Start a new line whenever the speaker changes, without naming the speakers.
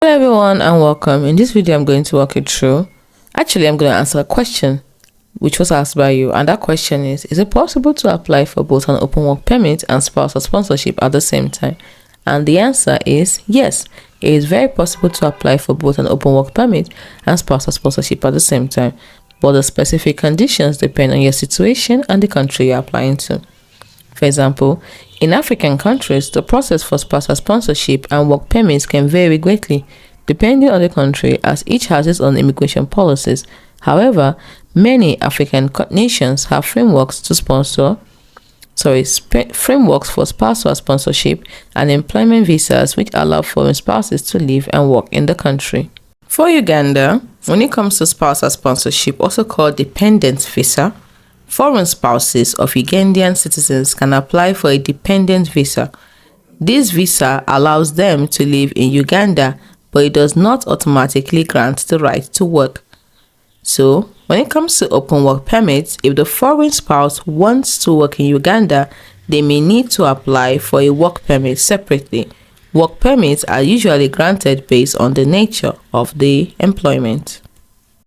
Hello everyone and welcome. In this video I'm going to walk you through, I'm going to answer a question which was asked by you, and that question is it possible to apply for both an open work permit and spousal sponsorship at the same time? And the answer is yes. It is very possible to apply for both an open work permit and spousal sponsorship at the same time, but the specific conditions depend on your situation and the country you're applying to. For example, in African countries, the process for spousal sponsorship and work permits can vary greatly, depending on the country, as each has its own immigration policies. However, many African nations have frameworks for spousal sponsorship and employment visas which allow foreign spouses to live and work in the country. For Uganda, when it comes to spousal sponsorship, also called dependent visa, foreign spouses of Ugandan citizens can apply for a dependent visa. This visa allows them to live in Uganda, but it does not automatically grant the right to work. So, when it comes to open work permits, if the foreign spouse wants to work in Uganda, they may need to apply for a work permit separately. Work permits are usually granted based on the nature of the employment.